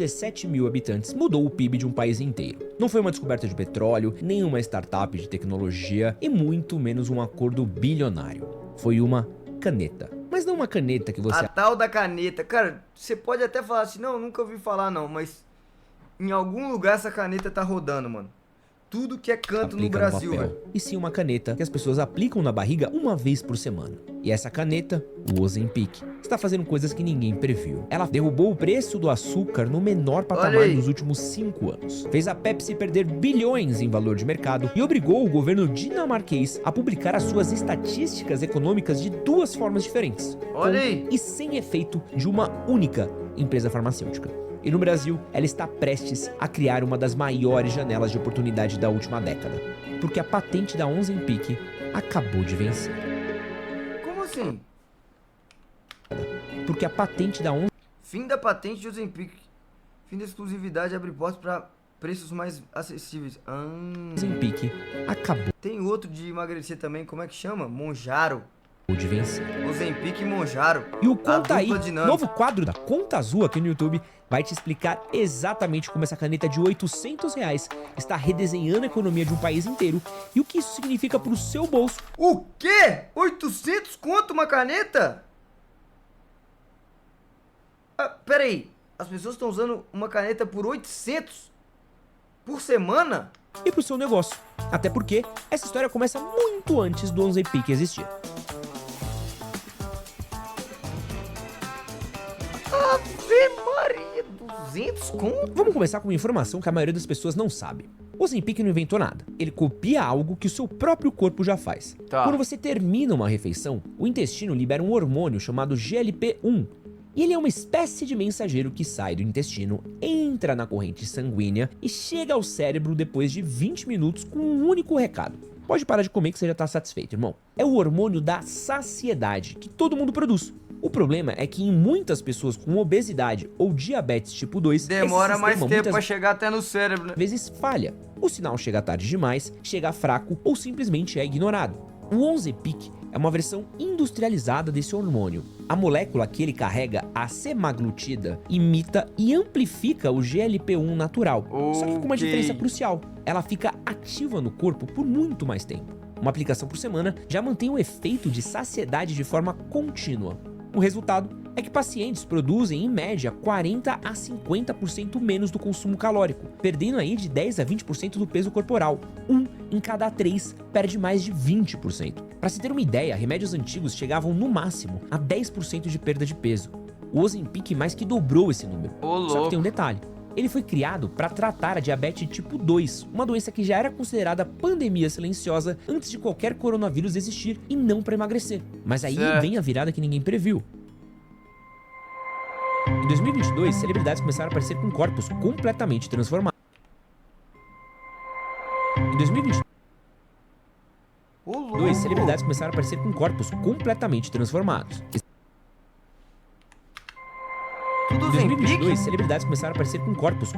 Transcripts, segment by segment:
17 mil habitantes mudou o PIB de um país inteiro. Não foi uma descoberta de petróleo, nem uma startup de tecnologia e muito menos um acordo bilionário. Foi uma caneta. Mas não uma caneta que você... A tal da caneta. Cara, você pode até falar assim, não, nunca ouvi falar não, mas em algum lugar essa caneta tá rodando, mano. Tudo que é canto no Brasil, velho. E sim uma caneta que as pessoas aplicam na barriga uma vez por semana. E essa caneta, o Ozempic, está fazendo coisas que ninguém previu. Ela derrubou o preço do açúcar no menor patamar dos últimos 5 anos. Fez a Pepsi perder bilhões em valor de mercado e obrigou o governo dinamarquês a publicar as suas estatísticas econômicas de 2 formas diferentes. Olha aí. E sem efeito de uma única empresa farmacêutica. E no Brasil, ela está prestes a criar uma das maiores janelas de oportunidade da última década, porque a patente da Ozempic acabou de vencer. Como assim? Porque a patente da Fim da patente de Ozempic. Fim da exclusividade abre portas para preços mais acessíveis. Ozempic acabou Tem outro de emagrecer também, como é que chama? Monjaro. de vencer. Ozempic e Monjaro. E o Conta Aí, dinâmica. novo quadro da Conta Azul aqui no YouTube, vai te explicar exatamente como essa caneta de R$800 está redesenhando a economia de um país inteiro e o que isso significa para o seu bolso. O quê? 800 conto uma caneta? Pera aí. As pessoas estão usando uma caneta por 800 por semana? E para o seu negócio. Até porque essa história começa muito antes do Ozempic existir. Ave Maria, 200 conto? Vamos começar com uma informação que a maioria das pessoas não sabe. O Ozempic não inventou nada. Ele copia algo que o seu próprio corpo já faz. Tá. Quando você termina uma refeição, o intestino libera um hormônio chamado GLP-1. E ele é uma espécie de mensageiro que sai do intestino, entra na corrente sanguínea e chega ao cérebro depois de 20 minutos com um único recado. Pode parar de comer que você já tá satisfeito, irmão. É o hormônio da saciedade que todo mundo produz. O problema é que em muitas pessoas com obesidade ou diabetes tipo 2, Demora esse mais sistema tempo muitas pra chegar até no cérebro, né? vezes falha. O sinal chega tarde demais, chega fraco ou simplesmente é ignorado. O Ozempic é uma versão industrializada desse hormônio. A molécula que ele carrega, a semaglutida, imita e amplifica o GLP-1 natural. Só que com uma diferença crucial. Ela fica ativa no corpo por muito mais tempo. Uma aplicação por semana já mantém o efeito de saciedade de forma contínua. O resultado é que pacientes produzem, em média, 40 a 50% menos do consumo calórico, perdendo aí de 10 a 20% do peso corporal. 1 em cada 3 perde mais de 20%. Para se ter uma ideia, remédios antigos chegavam no máximo a 10% de perda de peso. O Ozempic mais que dobrou esse número. Só que tem um detalhe. Ele foi criado para tratar a diabetes tipo 2, uma doença que já era considerada pandemia silenciosa antes de qualquer coronavírus existir e não para emagrecer. Mas aí vem a virada que ninguém previu. Em 2022, celebridades começaram a aparecer com corpos completamente transformados. Em 2022, celebridades começaram a aparecer com corpos completamente transformados. Em 2022, celebridades começaram a aparecer com corpos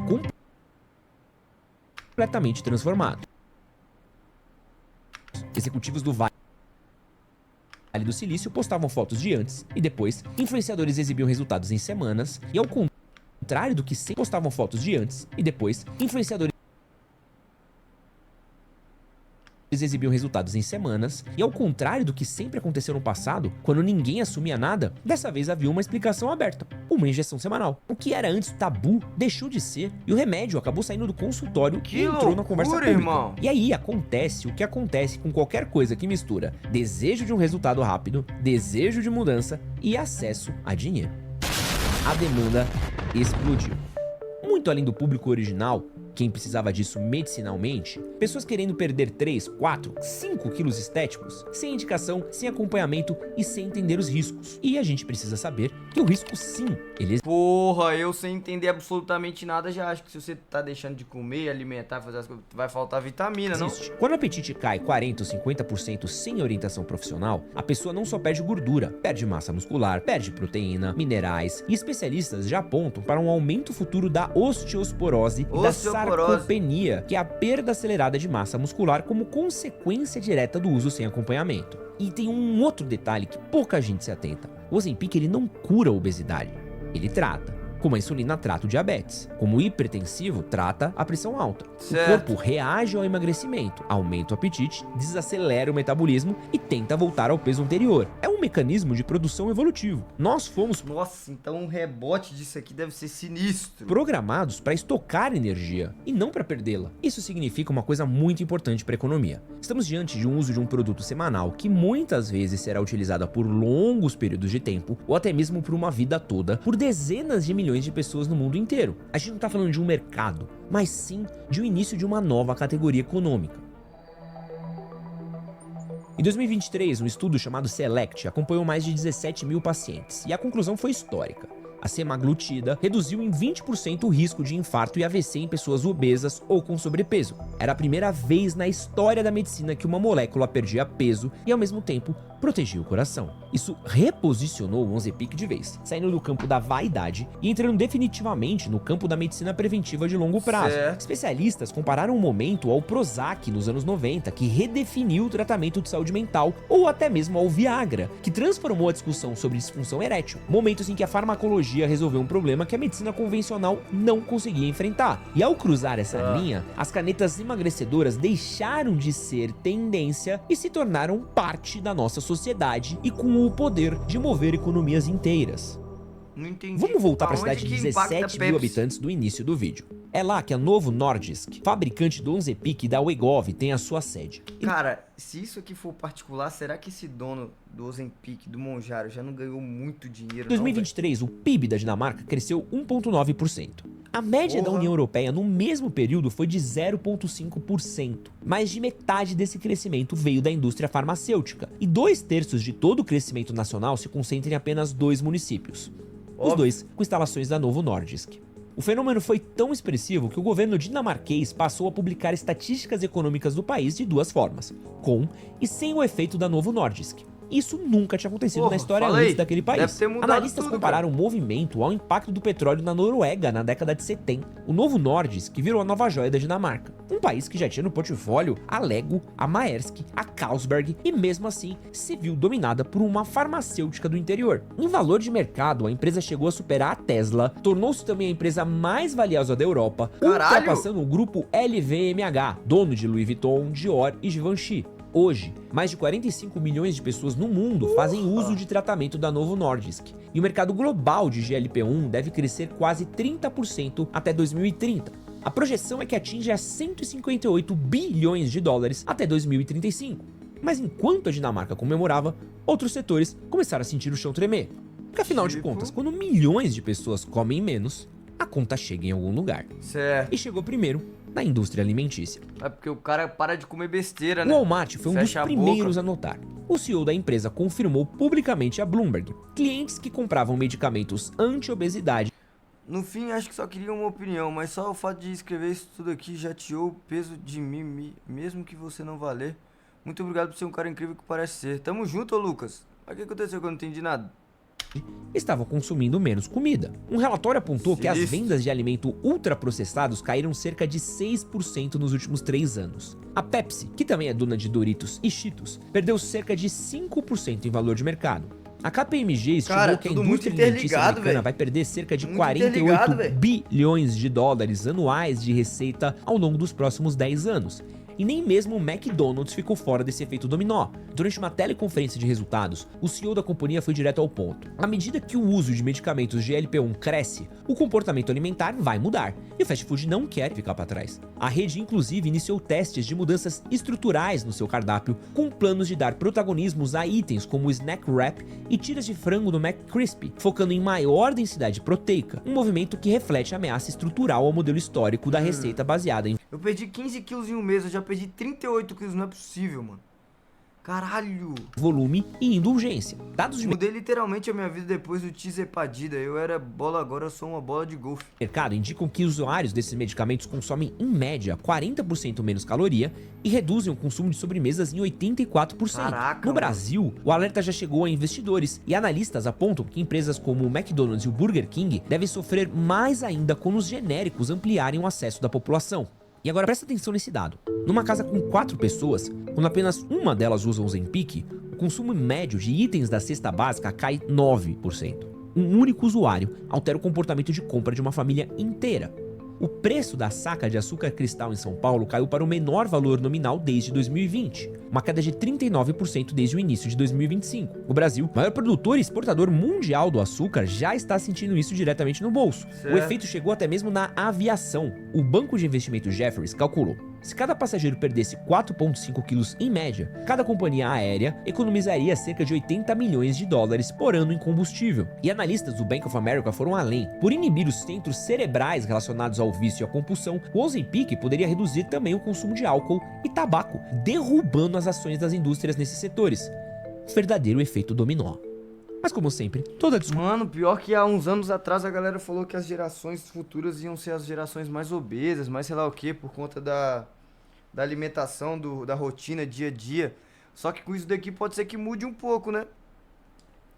completamente transformados. Executivos do Vale do Silício postavam fotos de antes e depois, influenciadores exibiam resultados em semanas, e ao contrário do que sempre postavam fotos de antes e depois, influenciadores exibiam resultados em semanas, e ao contrário do que sempre aconteceu no passado, quando ninguém assumia nada, dessa vez havia uma explicação aberta, uma injeção semanal. O que era antes tabu deixou de ser, e o remédio acabou saindo do consultório e entrou na conversa pública. Irmão. E aí acontece o que acontece com qualquer coisa que mistura desejo de um resultado rápido, desejo de mudança e acesso a dinheiro. A demanda explodiu. Muito além do público original, quem precisava disso medicinalmente, pessoas querendo perder 3, 4, 5 quilos estéticos, sem indicação, sem acompanhamento e sem entender os riscos. E a gente precisa saber que o risco sim, ele Porra, eu sem entender absolutamente nada já acho que se você tá deixando de comer, alimentar, fazer as coisas, vai faltar vitamina, não? existe. Quando o apetite cai 40 ou 50% sem orientação profissional, a pessoa não só perde gordura, perde massa muscular, perde proteína, minerais, e especialistas já apontam para um aumento futuro da osteosporose e da sarcopenia, que é a perda acelerada de massa muscular como consequência direta do uso sem acompanhamento. E tem um outro detalhe que pouca gente se atenta. O Ozempic ele não cura a obesidade, ele trata. como a insulina trata o diabetes. Como o hipertensivo trata a pressão alta. Certo. O corpo reage ao emagrecimento, aumenta o apetite, desacelera o metabolismo e tenta voltar ao peso anterior. É um mecanismo de produção evolutivo. Nós fomos Nossa, então um rebote disso aqui deve ser sinistro. programados para estocar energia e não para perdê-la. Isso significa uma coisa muito importante para a economia. Estamos diante de um uso de um produto semanal que muitas vezes será utilizado por longos períodos de tempo ou até mesmo por uma vida toda por dezenas de milhões de pessoas no mundo inteiro. A gente não está falando de um mercado, mas sim de um início de uma nova categoria econômica. Em 2023, um estudo chamado SELECT acompanhou mais de 17 mil pacientes e a conclusão foi histórica. A semaglutida reduziu em 20% o risco de infarto e AVC em pessoas obesas ou com sobrepeso. Era a primeira vez na história da medicina que uma molécula perdia peso e, ao mesmo tempo, protegia o coração. Isso reposicionou o Ozempic de vez, saindo do campo da vaidade e entrando definitivamente no campo da medicina preventiva de longo prazo. Certo. Especialistas compararam o momento ao Prozac nos anos 90, que redefiniu o tratamento de saúde mental, ou até mesmo ao Viagra, que transformou a discussão sobre disfunção erétil, momentos em que a farmacologia resolveu um problema que a medicina convencional não conseguia enfrentar. E ao cruzar essa linha, as canetas emagrecedoras deixaram de ser tendência e se tornaram parte da nossa sociedade e com o poder de mover economias inteiras. Não entendi. Vamos voltar para a Aonde cidade de que impacta 17 Pepsi? mil habitantes do início do vídeo. É lá que a Novo Nordisk, fabricante do Ozempic e da Wegovy, tem a sua sede. Cara, se isso aqui for particular, será que esse dono do Ozempic, do Mounjaro, já não ganhou muito dinheiro? Em 2023, o PIB da Dinamarca cresceu 1,9%. A média da Porra. União Europeia no mesmo período foi de 0,5%. Mais de metade desse crescimento veio da indústria farmacêutica, e 2/3 de todo o crescimento nacional se concentra em apenas 2 municípios. Os Óbvio. dois com instalações da Novo Nordisk. O fenômeno foi tão expressivo que o governo dinamarquês passou a publicar estatísticas econômicas do país de 2 formas, com e sem o efeito da Novo Nordisk. Isso nunca tinha acontecido Porra, na história fala antes aí. daquele país. Deve ter mudado Analistas tudo, compararam o movimento ao impacto do petróleo na Noruega na década de 70. O Novo Nordisk virou a nova joia da Dinamarca, um país que já tinha no portfólio a Lego, a Maersk, a Carlsberg e mesmo assim se viu dominada por uma farmacêutica do interior. Em valor de mercado, a empresa chegou a superar a Tesla, tornou-se também a empresa mais valiosa da Europa, Caralho! ultrapassando o grupo LVMH, dono de Louis Vuitton, Dior e Givenchy. Hoje, mais de 45 milhões de pessoas no mundo fazem uso de tratamento da Novo Nordisk, e o mercado global de GLP-1 deve crescer quase 30% até 2030. A projeção é que atinja 158 bilhões de dólares até 2035. Mas enquanto a Dinamarca comemorava, outros setores começaram a sentir o chão tremer. Porque afinal de Tipo? contas, quando milhões de pessoas comem menos, a conta chega em algum lugar. Certo. E chegou primeiro na indústria alimentícia. É porque o cara para de comer besteira, O né? Walmart foi um dos Fecha a primeiros boca. a notar. O CEO da empresa confirmou publicamente a Bloomberg: clientes que compravam medicamentos anti-obesidade No fim, acho que só queria uma opinião, mas só o fato de escrever isso tudo aqui já tirou o peso de mim, mesmo que você não valer. Muito obrigado por ser um cara incrível que parece ser. Tamo junto, ô Lucas. Mas o que aconteceu que eu não entendi nada? estavam consumindo menos comida. Um relatório apontou que as Sinistro. vendas de alimento ultraprocessados caíram cerca de 6% nos últimos 3 anos. A Pepsi, que também é dona de Doritos e Cheetos, perdeu cerca de 5% em valor de mercado. A KPMG estimou Cara, que a tudo indústria muito alimentícia interligado, americana velho. vai perder cerca de Muito 48 interligado, velho. bilhões de dólares anuais de receita ao longo dos próximos 10 anos. E nem mesmo o McDonald's ficou fora desse efeito dominó. Durante uma teleconferência de resultados, o CEO da companhia foi direto ao ponto. À medida que o uso de medicamentos GLP-1 cresce, o comportamento alimentar vai mudar, e o fast food não quer ficar para trás. A rede inclusive iniciou testes de mudanças estruturais no seu cardápio, com planos de dar protagonismos a itens como o snack wrap e tiras de frango do McCrispy, focando em maior densidade proteica, um movimento que reflete a ameaça estrutural ao modelo histórico da receita baseada em Eu perdi 15 quilos em um mês, eu já perdi 38 quilos, não é possível, mano. Caralho. volume e indulgência. Dados de Mudei literalmente a minha vida depois do Tizepadida. Eu era bola, agora eu sou uma bola de golfe. mercado indicam que usuários desses medicamentos consomem, em média, 40% menos caloria e reduzem o consumo de sobremesas em 84%. Caraca, No mano. Brasil, o alerta já chegou a investidores e analistas apontam que empresas como o McDonald's e o Burger King devem sofrer mais ainda quando os genéricos ampliarem o acesso da população. E agora presta atenção nesse dado. Numa casa com 4 pessoas, quando apenas uma delas usa o Ozempic, o consumo médio de itens da cesta básica cai 9%. Um único usuário altera o comportamento de compra de uma família inteira. O preço da saca de açúcar cristal em São Paulo caiu para o menor valor nominal desde 2020, uma queda de 39% desde o início de 2025. O Brasil, maior produtor e exportador mundial do açúcar, já está sentindo isso diretamente no bolso. Certo. O efeito chegou até mesmo na aviação. O banco de investimento Jefferies calculou: se cada passageiro perdesse 4,5 quilos em média, cada companhia aérea economizaria cerca de 80 milhões de dólares por ano em combustível. E analistas do Bank of America foram além. Por inibir os centros cerebrais relacionados ao vício e à compulsão, o Ozempic poderia reduzir também o consumo de álcool e tabaco, derrubando as ações das indústrias nesses setores. Verdadeiro efeito dominó. Mas como sempre, toda discussão... Mano, pior que há uns anos atrás a galera falou que as gerações futuras iam ser as gerações mais obesas, mais sei lá o que, por conta da alimentação, da rotina, dia a dia. Só que com isso daqui pode ser que mude um pouco, né?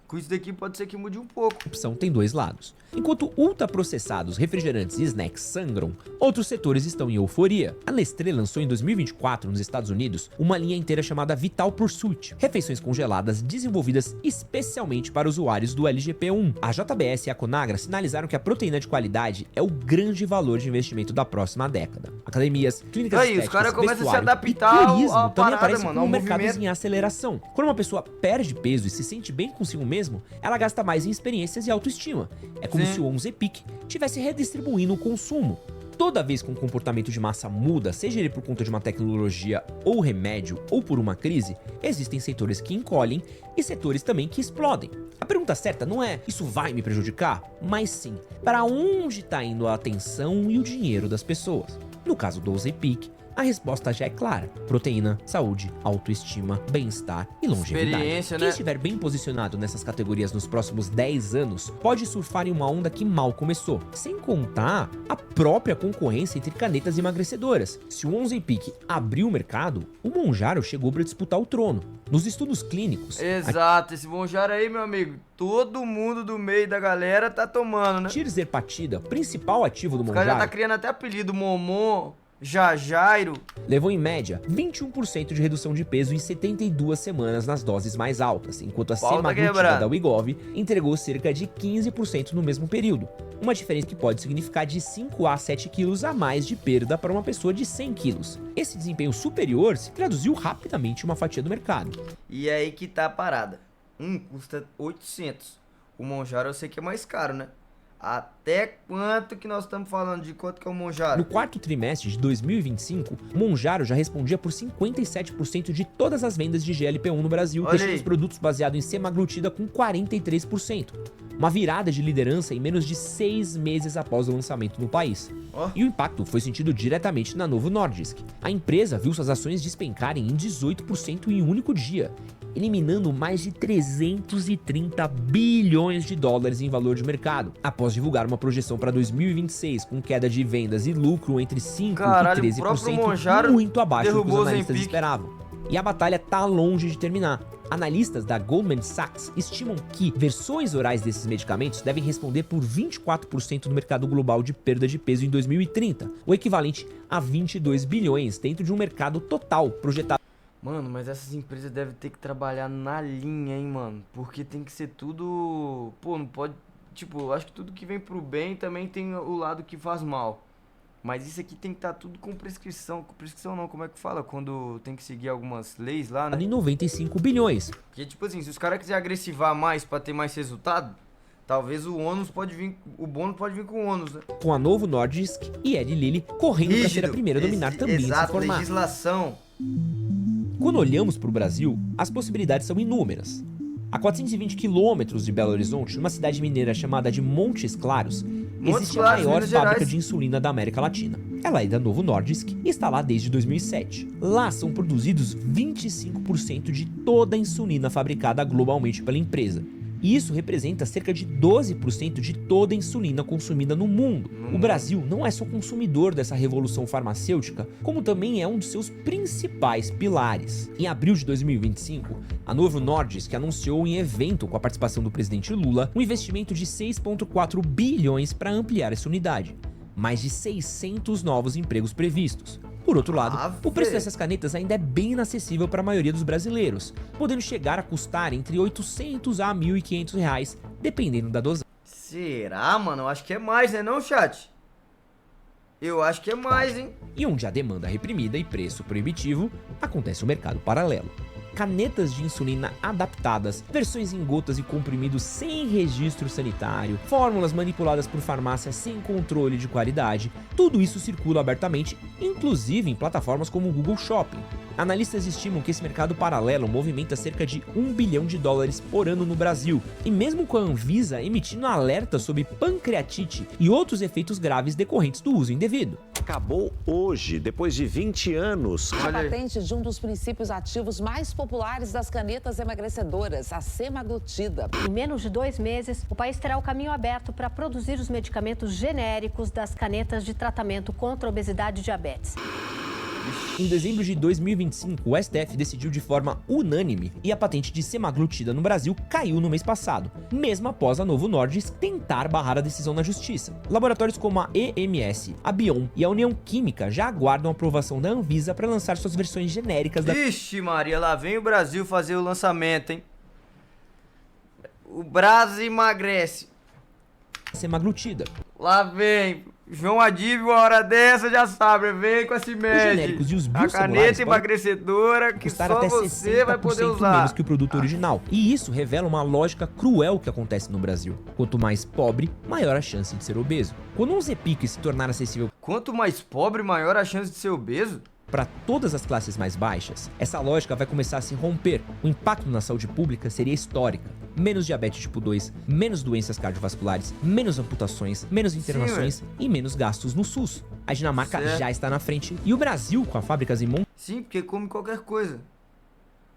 Com isso daqui pode ser que mude um pouco. A opção tem dois lados. Enquanto ultraprocessados, refrigerantes e snacks sangram, outros setores estão em euforia. A Nestlé lançou em 2024, nos Estados Unidos, uma linha inteira chamada Vital Pursuit, refeições congeladas desenvolvidas especialmente para usuários do LGP1. A JBS e a Conagra sinalizaram que a proteína de qualidade é o grande valor de investimento da próxima década. Academias, clínicas Aí, os caras começam a se adaptar e turismo à também parada, aparecem mano, como ao mercados movimento. em aceleração. Quando uma pessoa perde peso e se sente bem consigo mesmo, ela gasta mais em experiências e autoestima. É como se o Ozempic estivesse redistribuindo o consumo. Toda vez que um comportamento de massa muda, seja ele por conta de uma tecnologia ou remédio ou por uma crise, existem setores que encolhem e setores também que explodem. A pergunta certa não é "isso vai me prejudicar?", mas sim, para onde está indo a atenção e o dinheiro das pessoas? No caso do Ozempic, a resposta já é clara: proteína, saúde, autoestima, bem-estar e longevidade. Experiência, Quem né? estiver bem posicionado nessas categorias nos próximos 10 anos pode surfar em uma onda que mal começou, sem contar a própria concorrência entre canetas emagrecedoras. Se o Ozempic abriu o mercado, o Mounjaro chegou para disputar o trono. Nos estudos clínicos, Exato, esse Mounjaro aí, meu amigo, todo mundo do meio da galera tá tomando, né? a tirzepatida, principal ativo do Os caras já tá Mounjaro, criando até apelido, Momon, Jajairo. levou em média 21% de redução de peso em 72 semanas nas doses mais altas, enquanto a Pau tá semaglutida quebrando. da Wegovy entregou cerca de 15% no mesmo período. Uma diferença que pode significar de 5 a 7 quilos a mais de perda para uma pessoa de 100 quilos. Esse desempenho superior se traduziu rapidamente em uma fatia do mercado. E aí que tá a parada. Custa 800. O Mounjaro eu sei que é mais caro, né? Até quanto que nós estamos falando? De quanto que é o Mounjaro? No quarto trimestre de 2025, Mounjaro já respondia por 57% de todas as vendas de GLP-1 no Brasil, Olha deixando aí. os produtos baseados em semaglutida com 43%. Uma virada de liderança em menos de 6 meses após o lançamento no país. Ó. E o impacto foi sentido diretamente na Novo Nordisk. A empresa viu suas ações despencarem em 18% em um único dia, eliminando mais de 330 bilhões de dólares em valor de mercado, após divulgar uma projeção para 2026 com queda de vendas e lucro entre 5% Caralho, e o próprio 13%, Mounjaro muito abaixo do que derrubou os o analistas Ozempic. esperavam. E a batalha tá longe de terminar. Analistas da Goldman Sachs estimam que versões orais desses medicamentos devem responder por 24% do mercado global de perda de peso em 2030, o equivalente a 22 bilhões dentro de um mercado total projetado. Mano, mas essas empresas devem ter que trabalhar na linha, hein, mano? Porque tem que ser tudo... Pô, não pode... Tipo, eu acho que tudo que vem pro bem também tem o lado que faz mal. Mas isso aqui tem que estar tudo com prescrição. Com prescrição não, como é que fala? Quando tem que seguir algumas leis lá, né? Em 95 bilhões. Porque, tipo assim, se os caras quiserem agressivar mais pra ter mais resultado, talvez o ônus pode vir... O bônus pode vir com o ônus, né? Com a Novo Nordisk e Eli Lilly correndo para ser a primeira a dominar também esse Exato, formato. legislação. Quando olhamos para o Brasil, as possibilidades são inúmeras. A 420 quilômetros de Belo Horizonte, numa cidade mineira chamada de Montes Claros, existe a Claros, maior Minas fábrica Gerais. de insulina da América Latina. Ela é da Novo Nordisk e está lá desde 2007. Lá são produzidos 25% de toda a insulina fabricada globalmente pela empresa. E isso representa cerca de 12% de toda a insulina consumida no mundo. O Brasil não é só consumidor dessa revolução farmacêutica, como também é um dos seus principais pilares. Em abril de 2025, a Novo Nordisk anunciou em evento com a participação do presidente Lula um investimento de 6,4 bilhões para ampliar essa unidade. Mais de 600 novos empregos previstos. Por outro lado, o preço dessas canetas ainda é bem inacessível para a maioria dos brasileiros, podendo chegar a custar entre R$ 800 a R$ 1.500, dependendo da dosagem. Será, mano? Eu acho que é mais, né não, chat? Eu acho que é mais, hein? E onde há demanda reprimida e preço proibitivo, acontece o mercado paralelo. Canetas de insulina adaptadas, versões em gotas e comprimidos sem registro sanitário, fórmulas manipuladas por farmácias sem controle de qualidade, tudo isso circula abertamente, inclusive em plataformas como o Google Shopping. Analistas estimam que esse mercado paralelo movimenta cerca de US$ 1 bilhão por ano no Brasil, e mesmo com a Anvisa emitindo alertas sobre pancreatite e outros efeitos graves decorrentes do uso indevido. Acabou hoje, depois de 20 anos. A patente de um dos princípios ativos mais populares das canetas emagrecedoras, a semaglutida. Em menos de 2 meses, o país terá o caminho aberto para produzir os medicamentos genéricos das canetas de tratamento contra a obesidade e diabetes. Em dezembro de 2025, o STF decidiu de forma unânime e a patente de semaglutida no Brasil caiu no mês passado, mesmo após a Novo Nordisk tentar barrar a decisão na justiça. Laboratórios como a EMS, a Bion e a União Química já aguardam a aprovação da Anvisa para lançar suas versões genéricas da Ixi, Maria, lá vem o Brasil fazer o lançamento, hein? O Brasil emagrece. semaglutida. Lá vem. João Adib, uma hora dessa já sabe, vem com esse médio. genéricos e os A biosimilares caneta podem emagrecedora que custar só até você vai 60% poder usar. menos que o produto original. E isso revela uma lógica cruel que acontece no Brasil. Quanto mais pobre, maior a chance de ser obeso. Quando um Zepic se tornar acessível Quanto mais pobre, maior a chance de ser obeso. para todas as classes mais baixas, essa lógica vai começar a se romper. O impacto na saúde pública seria histórica. Menos diabetes tipo 2, menos doenças cardiovasculares, menos amputações, menos internações e menos gastos no SUS. A Dinamarca Certo. já está na frente e o Brasil, com as fábricas em Sim, porque come qualquer coisa.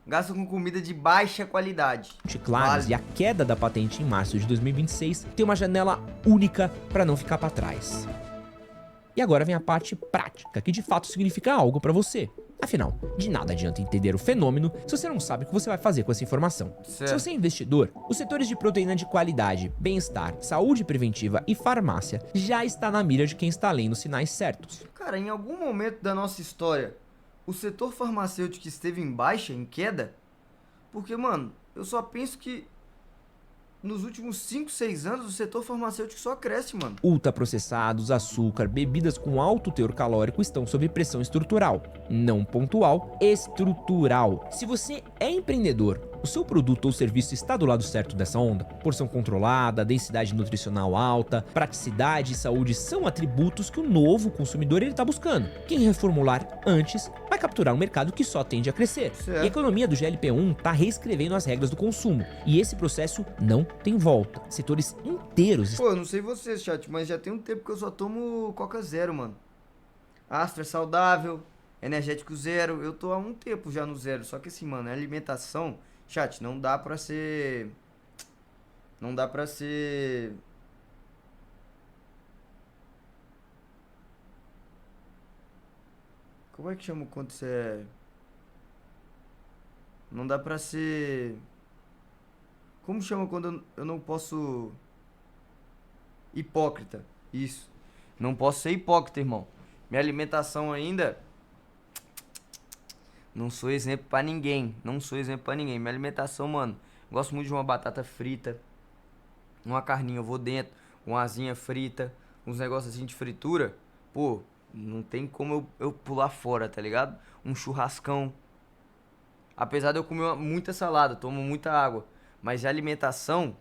Gasta com comida de baixa qualidade. Monte Claros Vale. e a queda da patente em março de 2026 tem uma janela única para não ficar para trás. E agora vem a parte prática, que de fato significa algo para você. Afinal, de nada adianta entender o fenômeno se você não sabe o que você vai fazer com essa informação. Certo. Se você é investidor, os setores de proteína de qualidade, bem-estar, saúde preventiva e farmácia já está na mira de quem está lendo os sinais certos. Cara, em algum momento da nossa história, o setor farmacêutico esteve em baixa, em queda? Porque, mano, eu só penso que nos últimos 5, 6 anos o setor farmacêutico só cresce, mano. Ultraprocessados, açúcar, bebidas com alto teor calórico estão sob pressão estrutural. Não pontual, estrutural. Se você é empreendedor, o seu produto ou serviço está do lado certo dessa onda? Porção controlada, densidade nutricional alta, praticidade e saúde são atributos que o novo consumidor está buscando. Quem reformular antes vai capturar um mercado que só tende a crescer. Certo. E a economia do GLP-1 está reescrevendo as regras do consumo. E esse processo não tem volta. Setores inteiros Pô, eu não sei vocês, chat, mas já tem um tempo que eu só tomo Coca Zero, mano. Astra saudável, energético zero. Eu tô há um tempo já no zero. Só que assim, mano, a alimentação, chat, não dá pra ser. Não dá pra ser. Como é que chama quando você é. Não dá pra ser. Como chama quando eu não posso. Hipócrita. Isso. Não posso ser hipócrita, irmão. Minha alimentação ainda. Não sou exemplo pra ninguém. Não sou exemplo pra ninguém. Minha alimentação, mano. Gosto muito de uma batata frita. Uma carninha, eu vou dentro. Uma asinha frita. Uns negócios assim de fritura. Pô, não tem como eu pular fora, tá ligado? Um churrascão. Apesar de eu comer muita salada, tomo muita água. Mas de alimentação.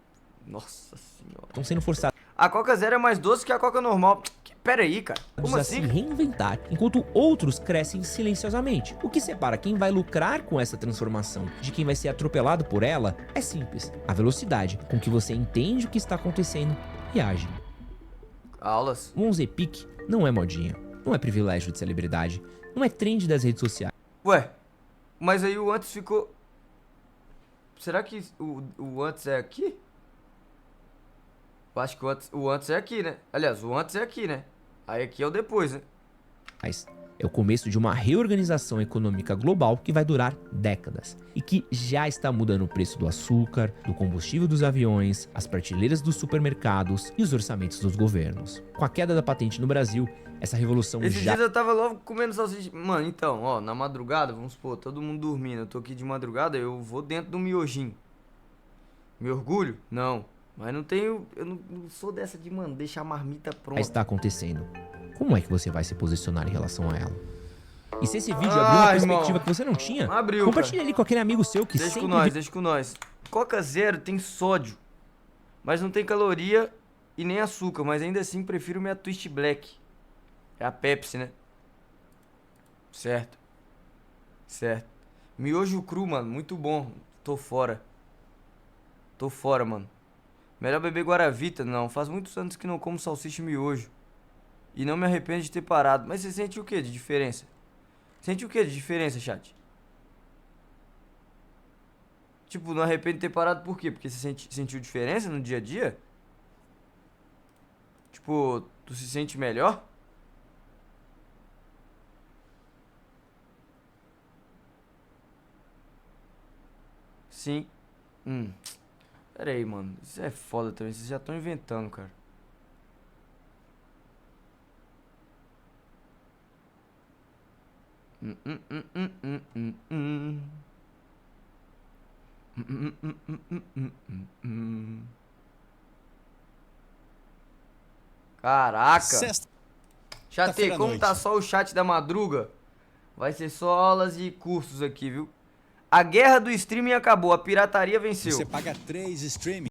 Nossa senhora. estão sendo forçados A Coca Zero é mais doce que a Coca normal. Pera aí, cara. Como a assim? se reinventar, enquanto outros crescem silenciosamente. O que separa quem vai lucrar com essa transformação de quem vai ser atropelado por ela é simples: a velocidade com que você entende o que está acontecendo e age. Aulas. O Onzepic não é modinha, não é privilégio de celebridade, não é trend das redes sociais. Ué, mas aí o antes ficou. Será que o antes é aqui? Eu acho que o antes é aqui, né? Aliás, o antes é aqui, né? Aí aqui é o depois, né? Mas é o começo de uma reorganização econômica global que vai durar décadas e que já está mudando o preço do açúcar, do combustível dos aviões, as prateleiras dos supermercados e os orçamentos dos governos. Com a queda da patente no Brasil, essa revolução Esses já dias eu tava logo comendo salsicha. Mano, então, ó, na madrugada, vamos supor, todo mundo dormindo. Eu tô aqui de madrugada, eu vou dentro do miojinho. Me orgulho? Não. Mas não tenho... Eu não sou dessa de, mano, deixar a marmita pronta. Está acontecendo. Como é que você vai se posicionar em relação a ela? E se esse vídeo abriu uma Ah, perspectiva irmão. que você não tinha, Abriu, compartilha ali com aquele amigo seu que Deixa sempre com nós, vê- deixa com nós. Coca Zero tem sódio, mas não tem caloria e nem açúcar, mas ainda assim prefiro minha Twist Black. É a Pepsi, né? Certo. Certo. Miojo cru, mano, muito bom. Tô fora. Tô fora, mano. Melhor beber Guaravita? Não, faz muitos anos que não como salsicha e miojo. E não me arrependo de ter parado. Mas você sente o que de diferença? Sente o que de diferença, chat? Tipo, não arrependo de ter parado por quê? Porque você sentiu diferença no dia a dia? Tipo, tu se sente melhor? Sim. Pera aí, mano. Isso é foda também. Vocês já estão inventando, cara. Caraca. Chatei, como tá só o chat da madruga, vai ser só aulas e cursos aqui, viu? A guerra do streaming acabou, a pirataria venceu. Você paga 3 streaming.